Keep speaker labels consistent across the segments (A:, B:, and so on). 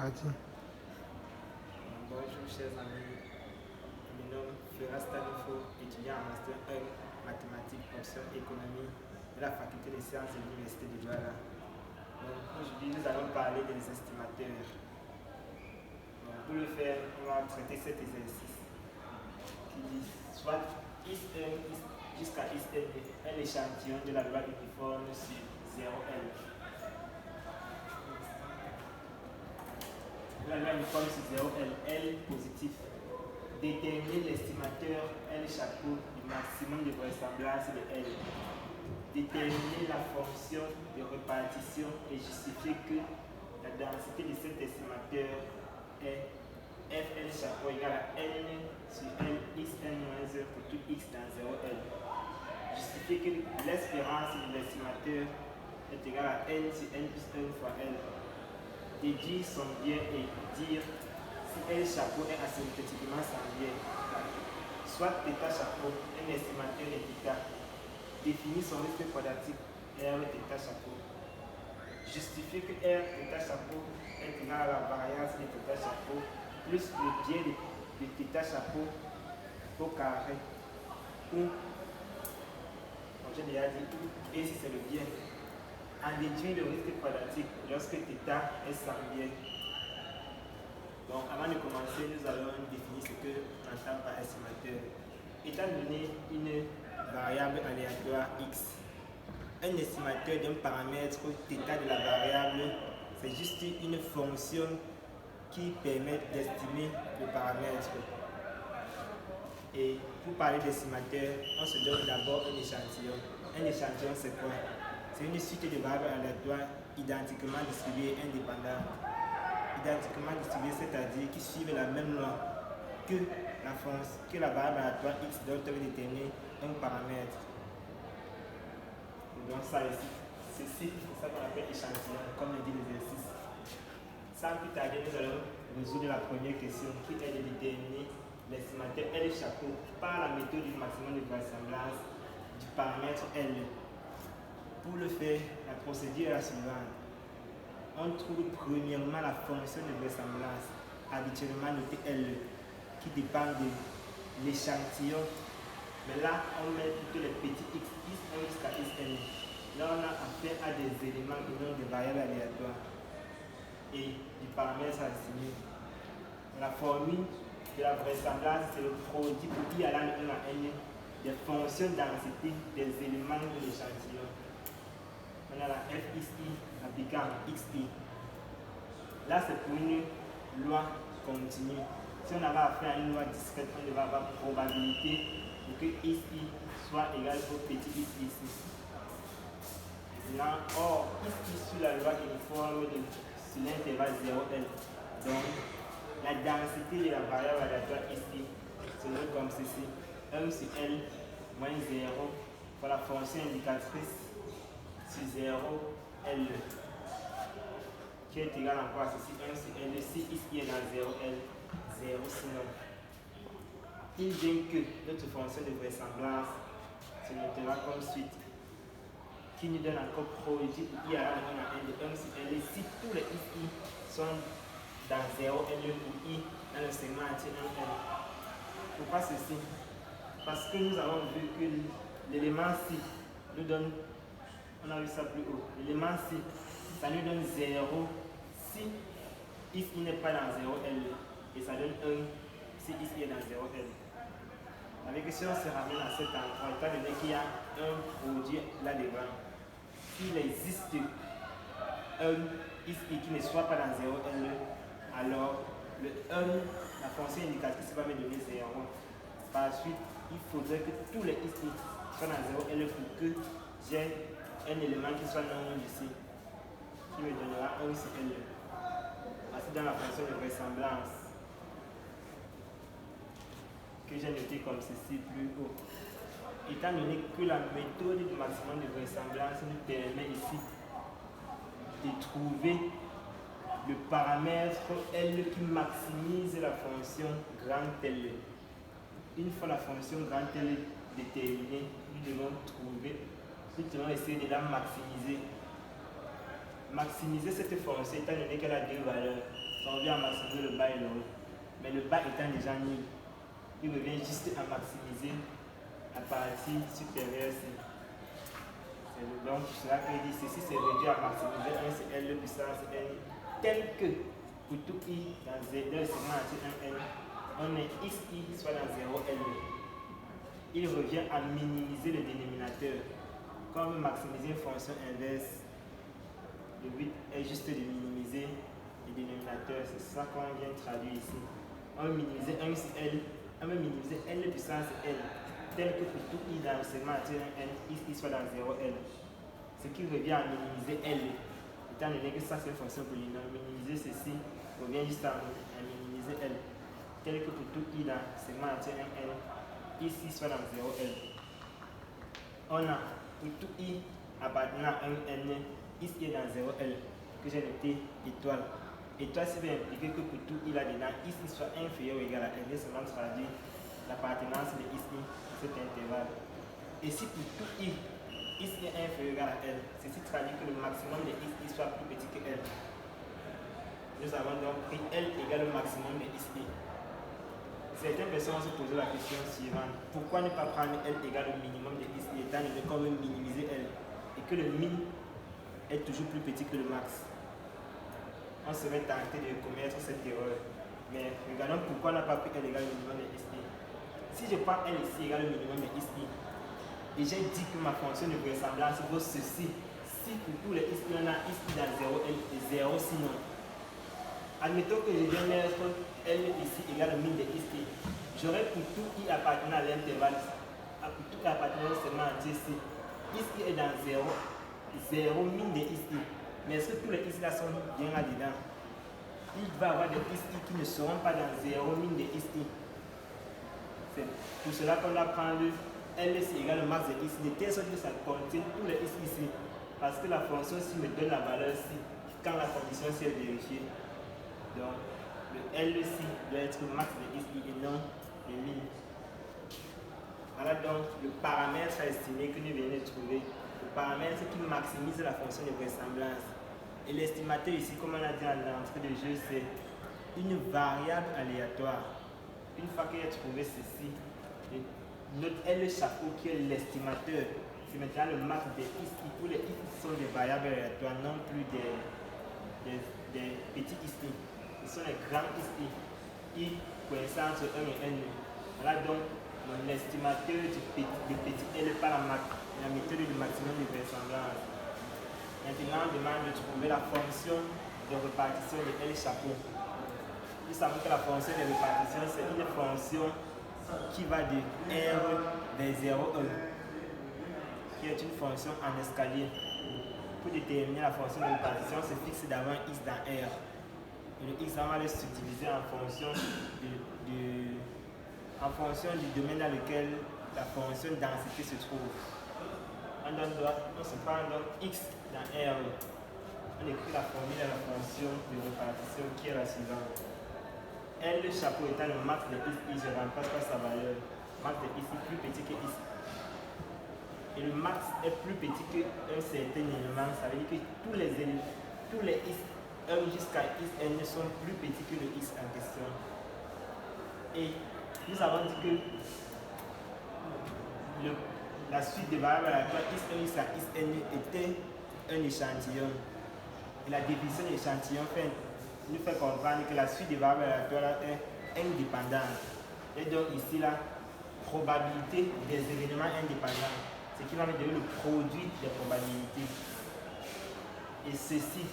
A: parti.
B: Bonjour chers amis, je me nomme Firas Tanifo, étudiant en Master 1 Mathématiques, option économie de la Faculté des sciences de l'Université de Douala. Aujourd'hui, nous allons parler des estimateurs. Pour le faire, on va traiter cet exercice qui dit soit ISM jusqu'à ISM est l'échantillon de la loi uniforme sur 0L. La loi uniforme sur 0L, L positif. Déterminer l'estimateur L chapeau du maximum de vraisemblance de L. Déterminer la fonction de répartition et justifier que la densité de cet estimateur est Fl chapeau égale à N sur L xn-1 pour tout x dans 0L. Justifier que l'espérance de l'estimateur est égale à N sur N plus 1 fois L. Déduire son bien et dire si L chapeau est asymptotiquement sans bien. Soit θ chapeau, un estimateur de θ. Définir son risque quadratique R θ chapeau. Justifier que R θ chapeau est égal à la variance de θ chapeau plus le bien de θ chapeau au carré. Ou, comme j'ai déjà dit, B si c'est le bien. En déduire le risque quadratique lorsque θ est sans bien. Donc, avant de commencer, nous allons définir ce que l'on entend par estimateur. Étant donné une variable aléatoire x, un estimateur d'un paramètre θ de la variable, c'est juste une fonction qui permet d'estimer le paramètre. Et pour parler d'estimateur, on se donne d'abord un échantillon. Un échantillon, c'est quoi? C'est une suite de variables aléatoires identiquement distribuées indépendantes. Identiquement distribuées, c'est-à-dire qui suivent la même loi que la variable aléatoire x dont on veut déterminer un paramètre. Donc ça ici, c'est ça qu'on appelle échantillon, comme le dit l'exercice. Sans plus tarder, nous allons résoudre la première question qui est de déterminer l'estimateur L chapeau par la méthode du maximum de vraisemblance du paramètre L. Pour le faire, la procédure est la suivante. On trouve premièrement la fonction de vraisemblance, habituellement notée L, qui dépend de l'échantillon. Mais là, on met plutôt les petits x, x1 jusqu'à xn. Là, on a affaire à des éléments et non des variables aléatoires et du paramètre à estimer. La formule de la vraisemblance, c'est le produit pour i allant de 1 à n des fonctions densité des éléments de l'échantillon. On a la FXI appliquant XI. Là, c'est pour une loi continue. Si on avait affaire à une loi discrète, on devait avoir probabilité de que XI soit égal au petit x ici. Là, or, XI sur la loi uniforme sur l'intervalle 0L. Donc, la densité de la variable aléatoire ici se donne comme ceci. 1 sur L moins 0 pour la fonction indicatrice sur 0, L, qui est égal encore à ceci, 1 sur L, si ici est dans 0, L, 0 sinon. Il vient que notre fonction de vraisemblance se notera comme suite, qui nous donne encore produit pour i à la 1 à n de 1 sur L, si tous les ici sont dans 0, L pour i dans le segment entier 1, L. Pourquoi ceci? Parce que nous avons vu que l'élément ci nous donne, on a vu ça plus haut, l'élément ci, ça nous donne 0 si ici n'est pas dans 0L et ça donne 1 si ici est dans 0L. Avec si on se ramène à cet endroit, étant donné qu'il y a un produit là-devant, s'il existe un ici qui ne soit pas dans 0L, alors le 1, la fonction indicatrice va me donner 0. Par la suite, il faudrait que tous les ici soient dans 0L pour que j'ai un élément qui soit non nul ici, qui me donnera 1 sur L. Ainsi dans la fonction de vraisemblance, que j'ai noté comme ceci plus haut. Étant donné que la méthode du maximum de vraisemblance nous permet ici de trouver le paramètre L qui maximise la fonction grand L. Une fois la fonction grand L déterminée, nous devons essayer de la maximiser. Maximiser cette fonction étant donné qu'elle a deux valeurs. ça revient à maximiser le bas et le haut. Mais le bas étant déjà nul, il revient juste à maximiser la partie supérieure-ci. Donc, cela veut dire ceci c'est réduit à maximiser 1 c'est L puissance N, tel que pour tout I dans le segment entier 1N, on est XI soit dans 0L. Il revient à minimiser le dénominateur. Quand on veut maximiser une fonction inverse, le but est juste de minimiser le dénominateur. C'est ça qu'on vient de traduire ici. On veut minimiser 1 sur L, on veut minimiser L puissance L, tel que pour tout I dans le segment entier 1N, XI soit dans 0L. Ce qui revient à minimiser L, étant donné que ça c'est une fonction polynôme. Minimiser ceci revient juste à minimiser L, tel que pour tout I dans le segment entier 1N, ici soit dans 0L. On a pour tout I appartenant à 1N, ici est dans 0L, que j'ai noté étoile. Étoile, ça veut impliquer que pour tout I là-dedans, ici soit inférieur ou égal à L, seulement traduit l'appartenance de ici à cet intervalle. Et si pour tout I, ici est inférieur ou égal à L, ceci traduit que le maximum de ici soit plus petit que L. Nous avons donc pris L égale au maximum de ici. Certaines personnes vont se poser la question suivante. Pourquoi ne pas prendre L égale au minimum de ici, étant donné qu'on veut minimiser L et que le min est toujours plus petit que le max? On serait tenté de commettre cette erreur. Mais regardons pourquoi on n'a pas pris L égale au minimum de ici. Si je prends L ici égale au minimum de ici, et j'ai dit que ma fonction de vraisemblance vaut ceci, si pour tous les ici on a ici dans 0L et 0 sinon. Admettons que je viens mettre L ici égale au min de ici. J'aurai pour tout I appartenant à l'intervalle, pour tout I appartenant au segment entier ici. Ici est dans 0, 0 min de ici. Mais est-ce que tous les ici là sont bien là-dedans? Il va y avoir des ici qui ne seront pas dans 0 min de ici. C'est pour cela qu'on va prendre L ici égale au max de ici, de telle sorte que ça contient tous les ici. Parce que la fonction ici me donne la valeur ici quand la condition ici est vérifiée. Donc, le L ici doit être le max de ici et non le min. Voilà donc le paramètre à estimer que nous venons de trouver. Le paramètre qui maximise la fonction de vraisemblance. Et l'estimateur ici, comme on a dit à l'entrée de jeu, c'est une variable aléatoire. Une fois qu'il a trouvé ceci, notre L chapeau qui est l'estimateur, c'est maintenant le max des ici. Tous les ici sont des variables aléatoires, non plus des petits ici. Ce sont les grands ici, I coïncident entre 1 et N. Voilà donc mon estimateur du petit L par la méthode du maximum de vraisemblance. Maintenant, on demande de trouver la fonction de répartition de L chapeau. Nous savons que la fonction de répartition, c'est une fonction qui va de R vers 0, 1, qui est une fonction en escalier. Pour déterminer la fonction de répartition, c'est fixe d'avant X dans R. Et le X, on va le subdiviser en fonction du domaine dans lequel la fonction densité se trouve. On se prend donc X dans R. On écrit la formule de la fonction de répartition qui est la suivante. L chapeau étant le max de ici, je remplace par sa valeur. Max de ici plus petit que ici. Et le max est plus petit qu'un certain élément. Ça veut dire que tous les X 1 jusqu'à Xn sont plus petits que le X en question. Et nous avons dit que la suite des variables aléatoires X1 jusqu'à Xn était un échantillon. Et la définition de l'échantillon nous fait comprendre que la suite des variables aléatoires est indépendante. Et donc ici, la probabilité des événements indépendants, ce qui va me donner le produit des probabilités. Et ceci,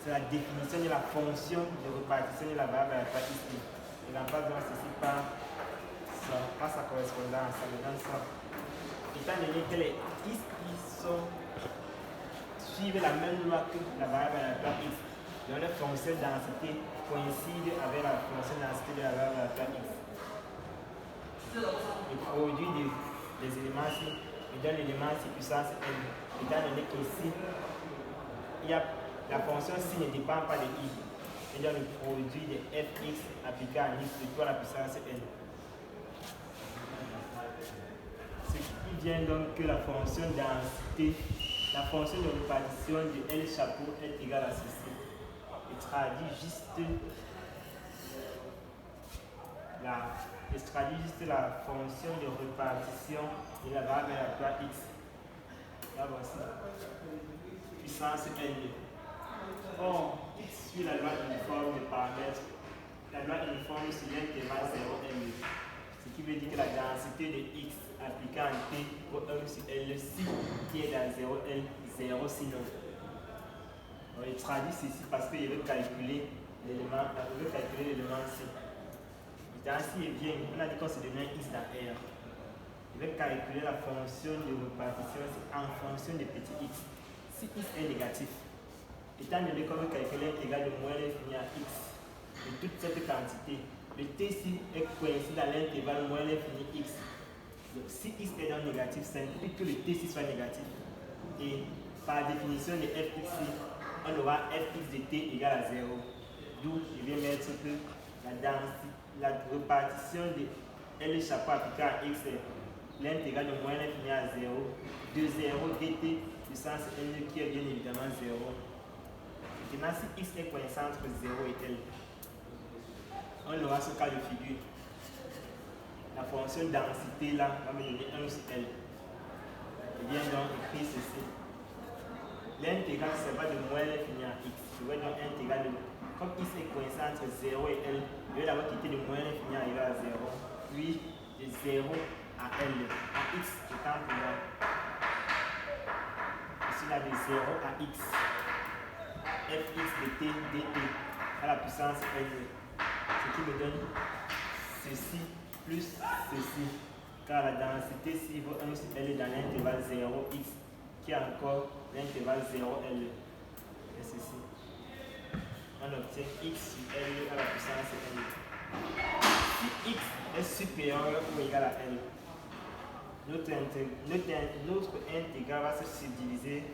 B: c'est la définition de la fonction de répartition de la variable aléatoire ici. Et on passe donc ceci par sa correspondance, ça me donne ça. Étant donné que les X suivent la même loi que la variable aléatoire X, donc la fonction densité coïncide avec la fonction densité de la variable aléatoire X. Le produit des éléments ici me donne l'élément ici puissance N. Étant donné qu'ici, la fonction ci ne dépend pas de I. Et donc le produit de fx appliqué à x de toi la puissance N. Ce qui vient donc que la fonction densité, la fonction de répartition de L chapeau est égale à ceci. traduit juste la fonction de répartition de la variable aléatoire x. Là voici. Puissance L2. Or, x suit la loi uniforme des paramètres. La loi uniforme sur l'intervalle 0 L2. Ce qui veut dire que la densité de x appliquée en t au 1 sur L si qui est dans 0 L, 0 sinon. On traduit ceci parce qu'il veut calculer l'élément C. Dans C est bien, on a dit qu'on se donnait x dans R. Il veut calculer la fonction de répartition en fonction de petit x. Si x est négatif, étant donné qu'on veut calculer l'intégrale de moins l'infini à x de toute cette quantité, le t ici est coincé dans l'intervalle moins l'infini x. Donc si x est non négatif, ça implique que le t ici soit négatif. Et par définition de fx, on aura fx de t égale à 0. D'où je vais mettre que la répartition de L chapeau appliqué à x est l'intégrale de moins l'infini à 0 de 0 dt puissance L qui est bien évidemment 0. Maintenant, si x est coincé entre 0 et L, on aura ce cas de figure. La fonction densité là va me donner 1 sur L. Je viens donc écrire ceci. L'intégrale ça va de moins l'infini à x. Je vais donc intégral de. Comme x est coincé entre 0 et L, je vais d'abord quitter de moins l'infini à égal à 0. Puis de 0 à L. À x étant plus loin. Ici là de 0 à x. Fx de t dt à la puissance L. Ce qui me donne ceci plus ceci. Car la densité si vaut 1 sur L dans l'intervalle 0x qui est encore l'intervalle 0L. Et ceci. On obtient x sur L à la puissance L. Si x est supérieur ou égal à L, notre intégrale va se subdiviser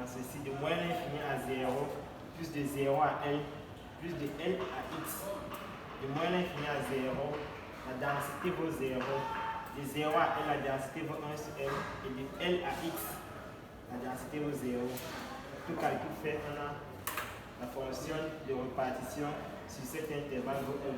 B: en ceci de moins l'infini à 0 plus de 0 à L plus de L à x. De moins l'infini à 0, la densité vaut 0. De 0 à L, la densité vaut 1 sur L. Et de L à x, la densité vaut 0. Tout calcul fait, on a la fonction de répartition sur cet intervalle vaut 1.